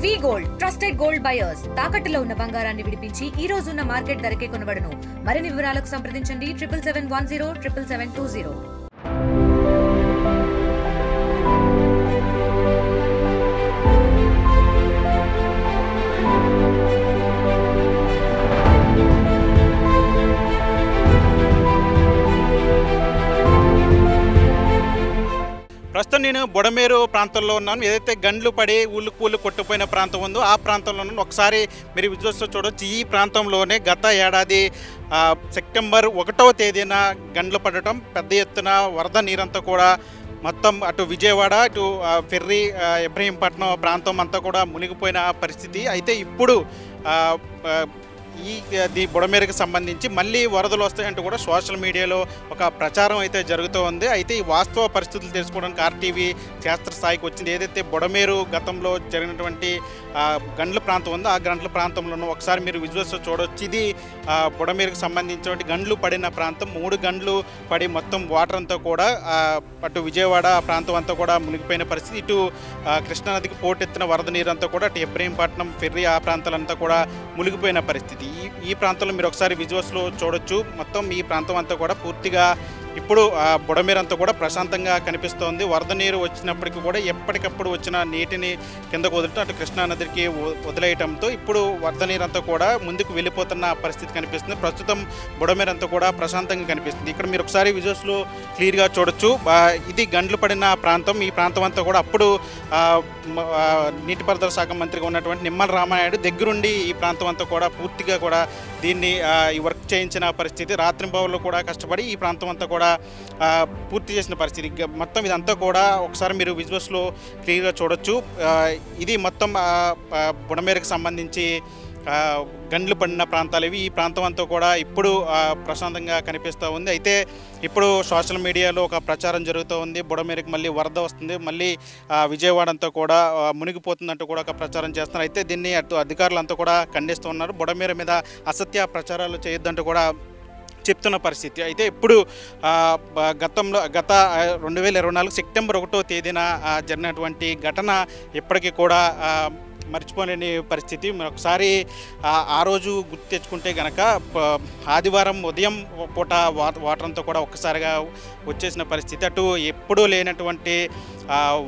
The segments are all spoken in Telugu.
వి గోల్డ్ ట్రస్టెడ్ గోల్డ్ బయర్స్ తాకట్టులో ఉన్న బంగారాన్ని విడిపించి ఈ రోజు ఉన్న మార్కెట్ ధరకే కొనబడును. మరిన్ని వివరాలకు సంప్రదించండి 7771077720. ప్రస్తుతం నేను బుడమేరు ప్రాంతంలో ఉన్నాను. ఏదైతే గండ్లు పడి ఊళ్ళు కొట్టుపోయిన ప్రాంతం ఉందో ఆ ప్రాంతంలో ఉన్నాను. ఒకసారి మీరు విజువల్స్లో చూడవచ్చు. ఈ ప్రాంతంలోనే గత ఏడాది సెప్టెంబర్ 1వ తేదీన గండ్లు పడటం, పెద్ద ఎత్తున వరద నీరంతా కూడా మొత్తం అటు విజయవాడ ఇటు ఫెర్రీ ఇబ్రహీంపట్నం ప్రాంతం అంతా కూడా మునిగిపోయిన పరిస్థితి. అయితే ఇప్పుడు ఈ బుడమేరుకు సంబంధించి మళ్ళీ వరదలు వస్తాయంటూ కూడా సోషల్ మీడియాలో ఒక ప్రచారం అయితే జరుగుతూ ఉంది. అయితే ఈ వాస్తవ పరిస్థితులు తెలుసుకోవడానికి ఆర్టీవీ క్షేత్రస్థాయికి వచ్చింది. ఏదైతే బుడమేరు గతంలో జరిగినటువంటి గండ్ల ప్రాంతం ఉందో ఆ గండ్ల ప్రాంతంలోనూ ఒకసారి మీరు విజువల్స్ చూడవచ్చు. ఇది బుడమేరుకు సంబంధించినటువంటి గండ్లు పడిన ప్రాంతం. 3 గండ్లు పడి మొత్తం వాటర్ అంతా కూడా అటు విజయవాడ ప్రాంతం అంతా కూడా మునిగిపోయిన పరిస్థితి. ఇటు కృష్ణానదికి పోటెత్తిన వరద నీరంతా కూడా అటు ఇబ్రహీంపట్నం ఫెర్రీ ఆ ప్రాంతాలంతా కూడా మునిగిపోయిన పరిస్థితి. ఈ ప్రాంతంలో మీరు ఒకసారి విజువల్స్లో చూడొచ్చు. మొత్తం ఈ ప్రాంతం అంతా కూడా పూర్తిగా ఇప్పుడు బుడమేరు అంతా కూడా ప్రశాంతంగా కనిపిస్తోంది. వరద నీరు వచ్చినప్పటికీ కూడా ఎప్పటికప్పుడు వచ్చిన నీటిని కిందకు వదలటం, అటు కృష్ణానదికి వదిలేయటంతో ఇప్పుడు వరద నీరు అంతా కూడా ముందుకు వెళ్ళిపోతున్న పరిస్థితి కనిపిస్తుంది. ప్రస్తుతం బుడమేరు అంతా కూడా ప్రశాంతంగా కనిపిస్తుంది. ఇక్కడ మీరు ఒకసారి విజువల్స్లో క్లియర్గా చూడొచ్చు. ఇది గండ్లు పడిన ప్రాంతం. ఈ ప్రాంతం అంతా కూడా అప్పుడు నీటిపారుదల శాఖ మంత్రిగా ఉన్నటువంటి నిమ్మల రామానాయుడు దగ్గరుండి ఈ ప్రాంతం అంతా కూడా పూర్తిగా కూడా దీన్ని ఈ వర్క్ చేయించిన పరిస్థితి. రాత్రింబవళ్ళు కూడా కష్టపడి ఈ ప్రాంతం అంతా కూడా పూర్తి చేసిన పరిస్థితి. మొత్తం ఇదంతా కూడా ఒకసారి మీరు విజువల్స్లో క్లియర్గా చూడొచ్చు. ఇది మొత్తం బుడమేరుకు సంబంధించి గండ్లు పడిన ప్రాంతాలు ఇవి. ఈ ప్రాంతం అంతా కూడా ఇప్పుడు ప్రశాంతంగా కనిపిస్తూ ఉంది. అయితే ఇప్పుడు సోషల్ మీడియాలో ఒక ప్రచారం జరుగుతూ ఉంది. బుడమేరుకి మళ్ళీ వరద వస్తుంది, మళ్ళీ విజయవాడ అంతా కూడా మునిగిపోతుందంటూ కూడా ఒక ప్రచారం చేస్తున్నారు. అయితే దీన్ని అటు అధికారులంతా కూడా ఖండిస్తూ ఉన్నారు. బుడమేరు మీద అసత్య ప్రచారాలు చేయొద్దంటూ కూడా చెప్తున్న పరిస్థితి. అయితే ఇప్పుడు గత 2024 సెప్టెంబర్ 1వ తేదీన జరిగినటువంటి ఘటన ఇప్పటికీ కూడా మర్చిపోలేని పరిస్థితి. ఒకసారి ఆ రోజు గుర్తు తెచ్చుకుంటే కనుక ఆదివారం ఉదయం పూట వాటర్ అంతా కూడా ఒక్కసారిగా వచ్చేసిన పరిస్థితి. అటు ఎప్పుడూ లేనటువంటి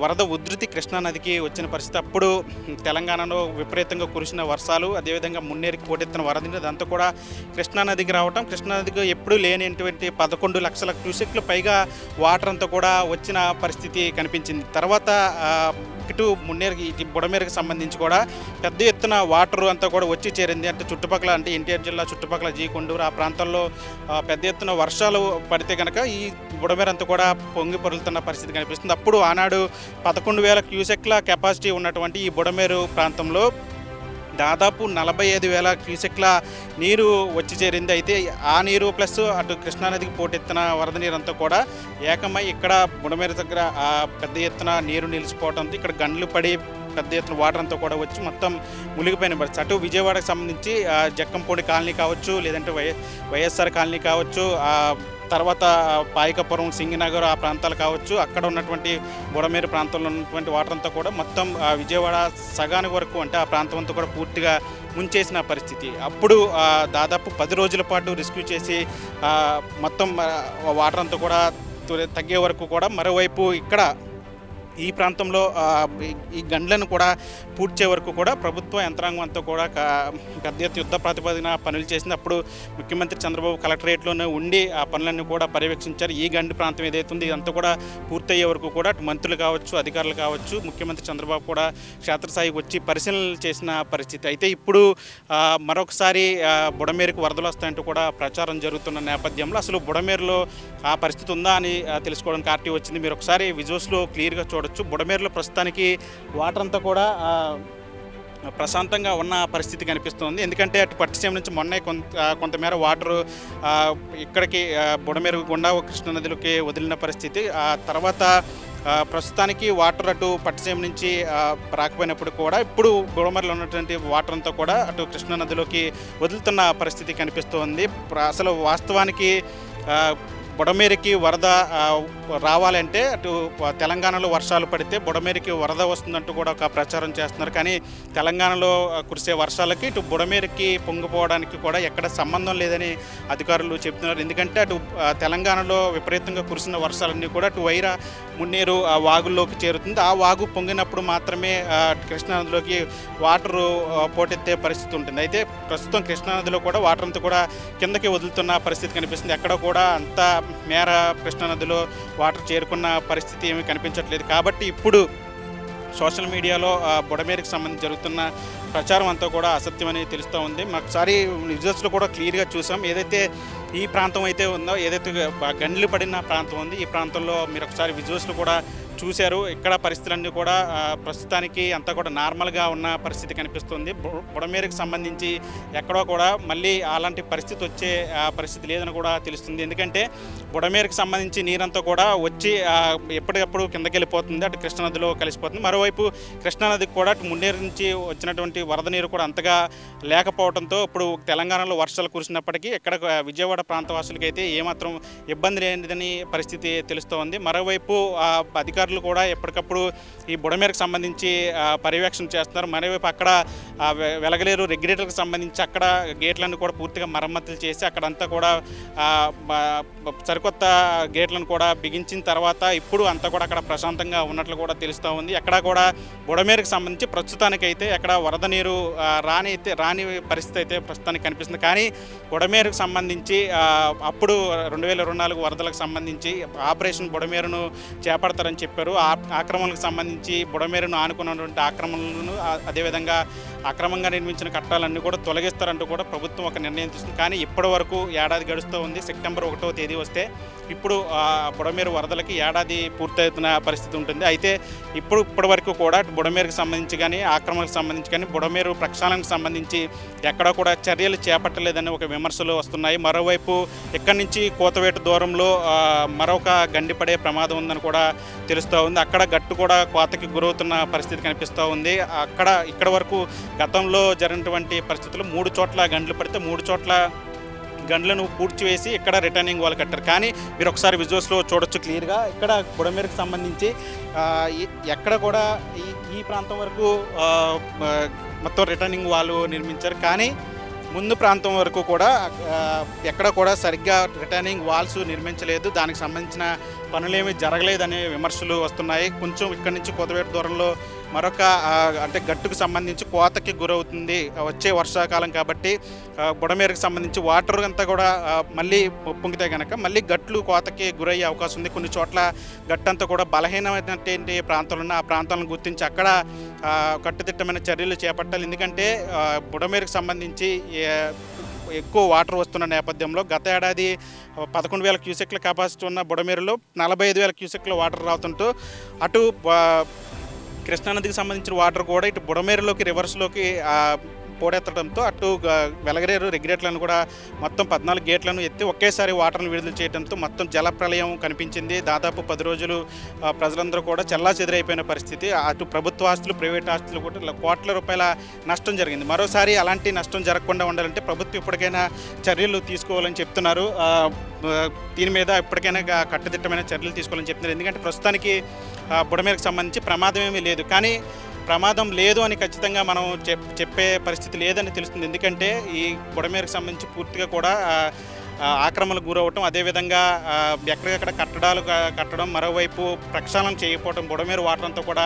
వరద ఉధృతి కృష్ణానదికి వచ్చిన పరిస్థితి. అప్పుడు తెలంగాణలో విపరీతంగా కురిసిన వర్షాలు, అదేవిధంగా మున్నేరుకి పోటెత్తిన వరద అదంతా కూడా కృష్ణానదికి రావటం, కృష్ణానదికి ఎప్పుడూ లేనిటువంటి 11 లక్షల క్యూసెక్లు పైగా వాటర్ అంతా కూడా వచ్చిన పరిస్థితి కనిపించింది. తర్వాత ఇటు మున్నేరుకి ఇటు బుడమేరుకి సంబంధించి కూడా పెద్ద ఎత్తున వాటర్ అంతా కూడా వచ్చి చేరింది. అంటే చుట్టుపక్కల, అంటే ఎన్టీఆర్ జిల్లా చుట్టుపక్కల జీకొండూరు ఆ ప్రాంతాల్లో పెద్ద ఎత్తున వర్షాలు పడితే కనుక ఈ బుడమేరు అంతా కూడా పొంగి పొరులుతున్న పరిస్థితి కనిపిస్తుంది. అప్పుడు ఆనాడు 11,000 క్యూసెక్ల కెపాసిటీ ఉన్నటువంటి ఈ బుడమేరు ప్రాంతంలో దాదాపు 45,000 క్యూసెక్ల నీరు వచ్చి చేరింది. అయితే ఆ నీరు ప్లస్ అటు కృష్ణానదికి పోటెత్తిన వరద నీరంతా కూడా ఏకమై ఇక్కడ బుడమేరు దగ్గర పెద్ద ఎత్తున నీరు నిలిచిపోవడంతో ఇక్కడ గండ్లు పడి పెద్ద ఎత్తున వాటర్ అంతా కూడా వచ్చి మొత్తం మునిగిపోయిన పరిస్థితి. అటు విజయవాడకు సంబంధించి జక్కంపూడి కాలనీ కావచ్చు, లేదంటే వైఎస్ఆర్ కాలనీ కావచ్చు, తర్వాత పాయకపురం, సింగినగర్ ఆ ప్రాంతాలు కావచ్చు, అక్కడ ఉన్నటువంటి బుడమేరు ప్రాంతంలో ఉన్నటువంటి వాటర్ అంతా కూడా మొత్తం విజయవాడ సగానికి వరకు, అంటే ఆ ప్రాంతం అంతా కూడా పూర్తిగా ముంచేసిన పరిస్థితి. అప్పుడు దాదాపు 10 రోజుల పాటు రెస్క్యూ చేసి మొత్తం వాటర్ అంతా కూడా తగ్గే వరకు కూడా మరోవైపు ఇక్కడ ఈ ప్రాంతంలో ఈ గండ్లను కూడా పూడ్చే వరకు కూడా ప్రభుత్వ యంత్రాంగం అంతా కూడా పెద్ద ఎత్తున యుద్ధ ప్రాతిపదికన పనులు చేసింది. అప్పుడు ముఖ్యమంత్రి చంద్రబాబు కలెక్టరేట్లోనే ఉండి ఆ పనులన్నీ కూడా పర్యవేక్షించారు. ఈ గండి ప్రాంతం ఏదైతే ఉంది ఇదంతా కూడా పూర్తయ్యే వరకు కూడా మంత్రులు కావచ్చు, అధికారులు కావచ్చు, ముఖ్యమంత్రి చంద్రబాబు కూడా క్షేత్రస్థాయికి వచ్చి పరిశీలనలు చేసిన పరిస్థితి. అయితే ఇప్పుడు మరొకసారి బుడమేరుకు వరదలు వస్తాయంటూ కూడా ప్రచారం జరుగుతున్న నేపథ్యంలో అసలు బుడమేరులో ఆ పరిస్థితి ఉందా అని తెలుసుకోవడానికి ఆర్టీ వచ్చింది. మీరు ఒకసారి విజువల్స్లో క్లియర్గా చూడొచ్చు. బుడమేరులో ప్రస్తుతానికి వాటర్ అంతా కూడా ప్రశాంతంగా ఉన్న పరిస్థితి కనిపిస్తుంది. ఎందుకంటే అటు పట్టిసీమ నుంచి మొన్నే కొంతమేర వాటర్ ఇక్కడికి బుడమేరు గుండా కృష్ణానదిలోకి వదిలిన పరిస్థితి. ఆ తర్వాత ప్రస్తుతానికి వాటర్ అటు పట్టిసీమ నుంచి రాకపోయినప్పుడు కూడా ఇప్పుడు బుడమేరులో ఉన్నటువంటి వాటర్ అంతా కూడా అటు కృష్ణానదిలోకి వదులుతున్న పరిస్థితి కనిపిస్తుంది. అసలు వాస్తవానికి బుడమేరుకి వరద రావాలంటే అటు తెలంగాణలో వర్షాలు పడితే బుడమేరుకి వరద వస్తుందంటూ కూడా ఒక ప్రచారం చేస్తున్నారు. కానీ తెలంగాణలో కురిసే వర్షాలకి ఇటు బుడమేరుకి పొంగిపోవడానికి కూడా ఎక్కడ సంబంధం లేదని అధికారులు చెప్తున్నారు. ఎందుకంటే అటు తెలంగాణలో విపరీతంగా కురిసిన వర్షాలన్నీ కూడా అటు వైరా మున్నేరు ఆ వాగుల్లోకి చేరుతుంది. ఆ వాగు పొంగినప్పుడు మాత్రమే కృష్ణానదిలోకి వాటరు పోటెత్తే పరిస్థితి ఉంటుంది. అయితే ప్రస్తుతం కృష్ణానదిలో కూడా వాటర్ అంతా కూడా కిందకి వదులుతున్న పరిస్థితి కనిపిస్తుంది. ఎక్కడ కూడా అంత మేర కృష్ణానదిలో వాటర్ చేరుకున్న పరిస్థితి ఏమీ కనిపించట్లేదు. కాబట్టి ఇప్పుడు సోషల్ మీడియాలో బుడమేరుకి సంబంధించి జరుగుతున్న ప్రచారం అంతా కూడా అసత్యమని తెలుస్తూ ఉంది. ఒకసారి విజువల్స్లో కూడా క్లియర్గా చూసాం. ఏదైతే ఈ ప్రాంతం అయితే ఉందో, ఏదైతే గండ్లు పడిన ప్రాంతం ఉంది, ఈ ప్రాంతంలో మీరు ఒకసారి విజువల్స్లో కూడా చూశారు. ఇక్కడ పరిస్థితులన్నీ కూడా ప్రస్తుతానికి అంతా కూడా నార్మల్గా ఉన్న పరిస్థితి కనిపిస్తుంది. బుడమేరుకి సంబంధించి ఎక్కడో కూడా మళ్ళీ అలాంటి పరిస్థితి వచ్చే పరిస్థితి లేదని కూడా తెలుస్తుంది. ఎందుకంటే బుడమేరుకి సంబంధించి నీరంతా కూడా వచ్చి ఎప్పటికప్పుడు కిందకి వెళ్ళిపోతుంది, అటు కృష్ణానదిలో కలిసిపోతుంది. మరోవైపు కృష్ణానదికి కూడా అటు మున్నేరు నుంచి వచ్చినటువంటి వరద నీరు కూడా అంతగా లేకపోవడంతో ఇప్పుడు తెలంగాణలో వర్షాలు కురిసినప్పటికీ ఇక్కడ విజయవాడ ప్రాంతవాసులకి అయితే ఏమాత్రం ఇబ్బంది లేనిదని పరిస్థితి తెలుస్తోంది. మరోవైపు అధికారులు కూడా ఎప్పటికప్పుడు ఈ బుడమేరుకు సంబంధించి పర్యవేక్షణ చేస్తున్నారు. మరోవైపు అక్కడ వెలగలేరు రెగ్యులేటర్కి సంబంధించి అక్కడ గేట్లను కూడా పూర్తిగా మరమ్మతులు చేసి అక్కడంతా కూడా సరికొత్త గేట్లను కూడా బిగించిన తర్వాత ఇప్పుడు అంతా కూడా అక్కడ ప్రశాంతంగా ఉన్నట్లు కూడా తెలుస్తూ ఉంది. ఎక్కడ కూడా బుడమేరుకు సంబంధించి ప్రస్తుతానికైతే ఎక్కడ వరద నీరు రాని పరిస్థితి అయితే ప్రస్తుతానికి కనిపిస్తుంది. కానీ బుడమేరుకు సంబంధించి అప్పుడు 2024 వరదలకు సంబంధించి ఆపరేషన్ బుడమేరును చేపడతారని చెప్పారు. ఆక్రమణలకు సంబంధించి బుడమేరును ఆనుకున్నటువంటి ఆక్రమణలను అదేవిధంగా అక్రమంగా నిర్మించిన కట్టాలన్నీ కూడా తొలగిస్తారంటూ కూడా ప్రభుత్వం ఒక నిర్ణయం తీసుకుంది. కానీ ఇప్పటి వరకు ఏడాది గడుస్తూ ఉంది. సెప్టెంబర్ 1వ తేదీ వస్తే ఇప్పుడు బుడమేరు వరదలకి ఏడాది పూర్తవుతున్న పరిస్థితి ఉంటుంది. అయితే ఇప్పటి వరకు కూడా బుడమేరుకు సంబంధించి కానీ ఆక్రమణకు సంబంధించి కానీ బుడమేరు ప్రక్షాళనకు సంబంధించి ఎక్కడా కూడా చర్యలు చేపట్టలేదని ఒక విమర్శలు వస్తున్నాయి. మరోవైపు ఇక్కడి నుంచి కోతవేటు దూరంలో మరొక గండిపడే ప్రమాదం ఉందని కూడా తెలుస్తూ ఉంది. అక్కడ గట్టు కూడా కోతకి గురవుతున్న పరిస్థితి కనిపిస్తూ ఉంది. ఇక్కడ వరకు గతంలో జరిగినటువంటి పరిస్థితులు 3 చోట్ల గండ్లు పడితే 3 చోట్ల గండ్లను పూడ్చివేసి ఇక్కడ రిటర్నింగ్ వాల్ కట్టారు. కానీ మీరు ఒకసారి విజువల్స్లో చూడొచ్చు క్లియర్గా ఇక్కడ బుడమేరుకు సంబంధించి ఎక్కడ కూడా ఈ ప్రాంతం వరకు మొత్తం రిటర్నింగ్ వాల్ నిర్మించారు. కానీ ముందు ప్రాంతం వరకు కూడా ఎక్కడ కూడా సరిగ్గా రిటర్నింగ్ వాల్స్ నిర్మించలేదు, దానికి సంబంధించిన పనులేమీ జరగలేదనే విమర్శలు వస్తున్నాయి. కొంచెం ఇక్కడి నుంచి కోతవేటు దూరంలో మరొక అంటే గట్టుకు సంబంధించి కోతకి గురవుతుంది వచ్చే వర్షాకాలం కాబట్టి బుడమేరుకు సంబంధించి వాటర్ అంతా కూడా మళ్ళీ పొంగితే కనుక మళ్ళీ గట్లు కోతకి గురయ్యే అవకాశం ఉంది. కొన్ని చోట్ల గట్టంతా కూడా బలహీనమైనటువంటి ప్రాంతాలు ఉన్న ఆ ప్రాంతాలను గుర్తించి అక్కడ కట్టుదిట్టమైన చర్యలు చేపట్టాలి. ఎందుకంటే బుడమేరుకు సంబంధించి ఎక్కువ వాటర్ వస్తున్న నేపథ్యంలో గత ఏడాది 11,000 క్యూసెక్ల కెపాసిటీ ఉన్న బుడమేరులో 45,000 క్యూసెక్ల వాటర్ రావుతుంటూ అటు కృష్ణానదికి సంబంధించిన వాటర్ కూడా ఇటు బుడమేరులోకి రివర్స్లోకి పోడెత్తడంతో అటు వెలగరేరు రెగ్యులేటర్లను కూడా మొత్తం 14 గేట్లను ఎత్తి ఒకేసారి వాటర్ను విడుదల చేయడంతో మొత్తం జల ప్రళయం కనిపించింది. దాదాపు 10 రోజులు ప్రజలందరూ కూడా చెల్లాచెదురైపోయిన పరిస్థితి. అటు ప్రభుత్వ ఆస్తులు ప్రైవేట్ ఆస్తులు కూడా కోట్ల రూపాయల నష్టం జరిగింది. మరోసారి అలాంటి నష్టం జరగకుండా ఉండాలంటే ప్రభుత్వం ఇప్పటికైనా చర్యలు తీసుకోవాలని చెప్తున్నారు. దీని మీద ఇప్పటికైనా కట్టుదిట్టమైన చర్యలు తీసుకోవాలని చెప్తున్నారు. ఎందుకంటే ప్రస్తుతానికి బుడమేరుకు సంబంధించి ప్రమాదం ఏమీ లేదు. కానీ ప్రమాదం లేదు అని ఖచ్చితంగా మనం చెప్పే పరిస్థితి లేదని తెలుస్తుంది. ఎందుకంటే ఈ బుడమేరుకు సంబంధించి పూర్తిగా కూడా ఆక్రమణకు గురవటం, అదేవిధంగా ఎక్కడికక్కడ కట్టడాలు కట్టడం, మరోవైపు ప్రక్షాళన చేయకపోవడం, బుడమేరు వాటర్ అంతా కూడా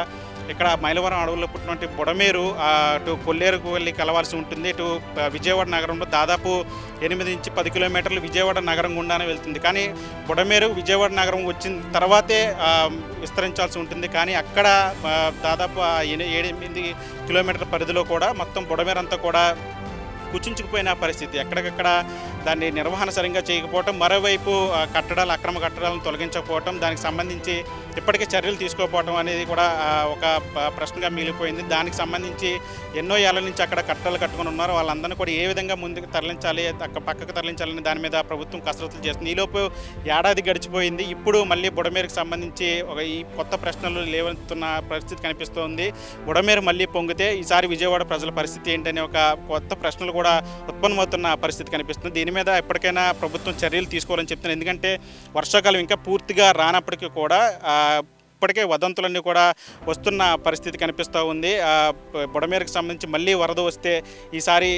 ఇక్కడ మైలవరం అడవుల్లో పుట్టినటువంటి బుడమేరు అటు కొల్లేరుకు వెళ్ళి కలవాల్సి ఉంటుంది. ఇటు విజయవాడ నగరంలో దాదాపు 8 నుంచి 10 కిలోమీటర్లు విజయవాడ నగరం గుండానే వెళ్తుంది. కానీ బుడమేరు విజయవాడ నగరం వచ్చిన తర్వాతే విస్తరించాల్సి ఉంటుంది. కానీ అక్కడ దాదాపు 7-8 కిలోమీటర్ల పరిధిలో కూడా మొత్తం బుడమేరు అంతా కూడా కుచించుకుపోయిన పరిస్థితి. ఎక్కడికక్కడ దాన్ని నిర్వహణ సరిగ్గా చేయకపోవటం, మరోవైపు అక్రమ కట్టడాలను తొలగించకపోవటం, దానికి సంబంధించి ఇప్పటికే చర్యలు తీసుకోకపోవటం అనేది కూడా ఒక ప్రశ్నగా మిగిలిపోయింది. దానికి సంబంధించి ఎన్నో ఏళ్ల నుంచి అక్కడ కట్టడాలు కట్టుకుని ఉన్నారు. వాళ్ళందరినీ కూడా ఏ విధంగా ముందుకు తరలించాలి, పక్కకు తరలించాలని దాని మీద ప్రభుత్వం కసరత్తులు చేస్తుంది. ఈలోపు ఏడాది గడిచిపోయింది. ఇప్పుడు మళ్ళీ బుడమేరుకు సంబంధించి ఈ కొత్త ప్రశ్నలు లేవనెత్తుతున్న పరిస్థితి కనిపిస్తోంది. బుడమేరు మళ్ళీ పొంగితే ఈసారి విజయవాడ ప్రజల పరిస్థితి ఏంటనే ఒక కొత్త ప్రశ్నలు కూడా కూడా ఉత్పన్నమవుతున్న పరిస్థితి కనిపిస్తుంది. దీని మీద ఎప్పటికైనా ప్రభుత్వం చర్యలు తీసుకోవాలని చెప్తున్నారు. ఎందుకంటే వర్షాకాలం ఇంకా పూర్తిగా రానప్పటికీ కూడా ఇప్పటికే వదంతులన్నీ కూడా వస్తున్న పరిస్థితి కనిపిస్తూ ఉంది. బుడమేరుకు సంబంధించి మళ్ళీ వరద వస్తే ఈసారి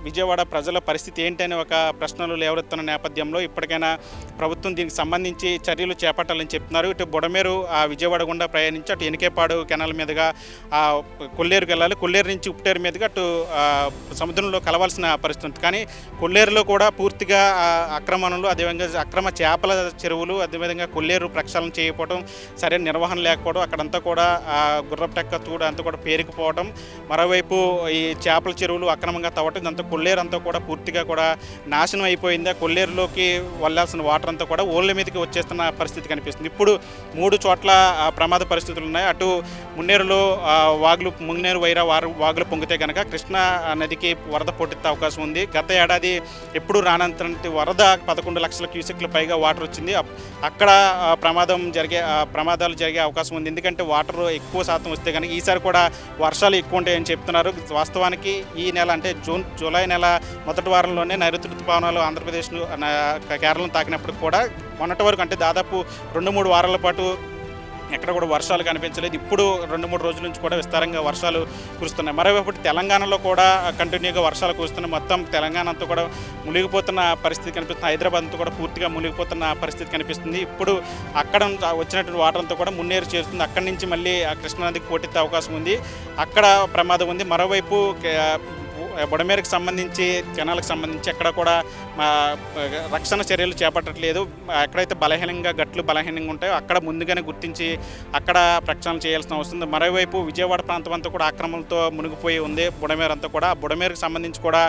విజయవాడ ప్రజల పరిస్థితి ఏంటనే ఒక ప్రశ్నలు లేవనెత్తున్న నేపథ్యంలో ఇప్పటికైనా ప్రభుత్వం దీనికి సంబంధించి చర్యలు చేపట్టాలని చెప్తున్నారు. ఇటు బుడమేరు విజయవాడ గుండా ప్రయాణించి అటు ఎనికేపాడు కెనాల్ మీదుగా కొల్లేరుకి వెళ్ళాలి. కొల్లేరు నుంచి ఉప్పుటేరు మీదుగా అటు సముద్రంలో కలవాల్సిన పరిస్థితి ఉంది. కానీ కొల్లేరులో కూడా పూర్తిగా అక్రమణలు, అదేవిధంగా అక్రమ చేపల చెరువులు, అదేవిధంగా కొల్లేరు ప్రక్షాళన చేయకపోవడం, సరైన నిర్వహణ లేకపోవడం, అక్కడంతా కూడా గుర్రపు టెక్క తూడ అంతా కూడా పేరుకుపోవడం, మరోవైపు ఈ చేపల చెరువులు అక్రమంగా తవ్వటం, ఇదంతా కొల్లేరు అంతా కూడా పూర్తిగా కూడా నాశనం అయిపోయింది. ఆ కొల్లేరులోకి వెళ్ళాల్సిన వాటర్ అంతా కూడా ఓళ్ళ మీదకి వచ్చేస్తున్న పరిస్థితి కనిపిస్తుంది. ఇప్పుడు 3 చోట్ల ప్రమాద పరిస్థితులు ఉన్నాయి. అటు మున్నేరులో మున్నేరు వైరా వాగులు పొంగితే కనుక కృష్ణా నదికి వరద పోటెత్తే అవకాశం ఉంది. గత ఏడాది ఎప్పుడు రానంతటి వరద 11 లక్షల క్యూసెక్ల పైగా వాటర్ వచ్చింది. అక్కడ ప్రమాదాలు జరిగే అవకాశం ఉంది. ఎందుకంటే వాటర్ ఎక్కువ శాతం వస్తే కనుక ఈసారి కూడా వర్షాలు ఎక్కువ ఉంటాయని చెప్తున్నారు. వాస్తవానికి ఈ నెల అంటే జూలై నెల మొదటి వారంలోనే నైరుతి ఋతుపవనాలు ఆంధ్రప్రదేశ్ కేరళను తాకినప్పుడు కూడా మొన్నటి వరకు అంటే దాదాపు 2-3 వారాల పాటు ఎక్కడ కూడా వర్షాలు కనిపించలేదు. ఇప్పుడు 2-3 రోజుల నుంచి కూడా విస్తారంగా వర్షాలు కురుస్తున్నాయి. మరోవైపు తెలంగాణలో కూడా కంటిన్యూగా వర్షాలు కురుస్తున్నాయి. మొత్తం తెలంగాణ అంతా కూడా మునిగిపోతున్న పరిస్థితి కనిపిస్తుంది. హైదరాబాద్ అంతా కూడా పూర్తిగా మునిగిపోతున్న పరిస్థితి కనిపిస్తుంది. ఇప్పుడు అక్కడ వచ్చినటువంటి వాటర్ అంతా కూడా మున్నేరు చేరుతుంది. అక్కడి నుంచి మళ్ళీ కృష్ణానదికి పోటెత్తే అవకాశం ఉంది. అక్కడ ప్రమాదం ఉంది. మరోవైపు బుడమేరుకు సంబంధించి కెనాల్కి సంబంధించి ఎక్కడ కూడా రక్షణ చర్యలు చేపట్టట్లేదు. ఎక్కడైతే గట్లు బలహీనంగా ఉంటాయో అక్కడ ముందుగానే గుర్తించి అక్కడ ప్రక్షాళన చేయాల్సిన అవసరం ఉంది. మరోవైపు విజయవాడ ప్రాంతం అంతా కూడా ఆక్రమణలతో మునిగిపోయి ఉంది బుడమేరు అంతా కూడా. ఆ బుడమేరుకు సంబంధించి కూడా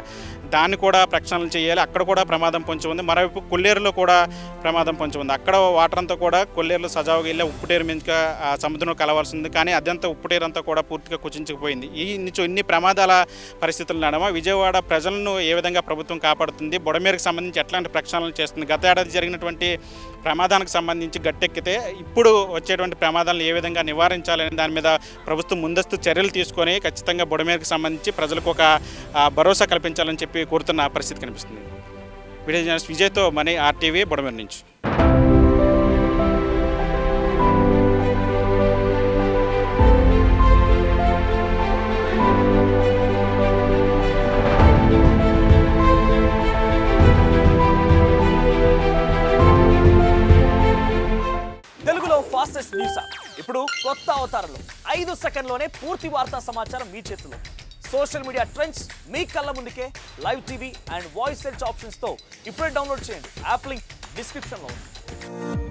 దాన్ని కూడా ప్రక్షాళన చేయాలి. అక్కడ కూడా ప్రమాదం పొంచి ఉంది. మరోవైపు కొల్లేరులో కూడా ప్రమాదం పొంచి ఉంది. అక్కడ వాటర్ అంతా కూడా కొల్లేరులో సజావుగా వెళ్ళి ఉప్పుటేరు మీదుగా సముద్రంలో కలవాల్సి ఉంది. కానీ అదంతా ఉప్పుటేరు అంతా కూడా పూర్తిగా కుచించుకుపోయింది. ఇన్ని ప్రమాదాల పరిస్థితులు నడమ విజయవాడ ప్రజలను ఏ విధంగా ప్రభుత్వం కాపాడుతుంది, బుడమేరుకు సంబంధించి ఎట్లాంటి ప్రక్షాళనలు చేస్తుంది, గత ఏడాది జరిగినటువంటి ప్రమాదానికి సంబంధించి గట్టెక్కితే ఇప్పుడు వచ్చేటువంటి ప్రమాదాలను ఏ విధంగా నివారించాలని దాని మీద ప్రభుత్వం ముందస్తు చర్యలు తీసుకొని ఖచ్చితంగా బుడమేరుకు సంబంధించి ప్రజలకు ఒక భరోసా కల్పించాలని చెప్పి కోరుతున్న పరిస్థితి కనిపిస్తుంది. వీడియో జర్నలిస్ట్ విజయ్తో మనీ RTV బుడమేరు నుంచి. ఫాస్టెస్ట్ న్యూస్ ఇప్పుడు కొత్త అవతారంలో 5 సెకండ్లోనే పూర్తి వార్తా సమాచారం మీ చేతిలో. సోషల్ మీడియా ట్రెండ్స్ మీ కళ్ళ ముందుకే live TV and voice search ఆప్షన్స్తో ఇప్పుడే డౌన్లోడ్ చేయండి. యాప్ లింక్ డిస్క్రిప్షన్లో ఉంది.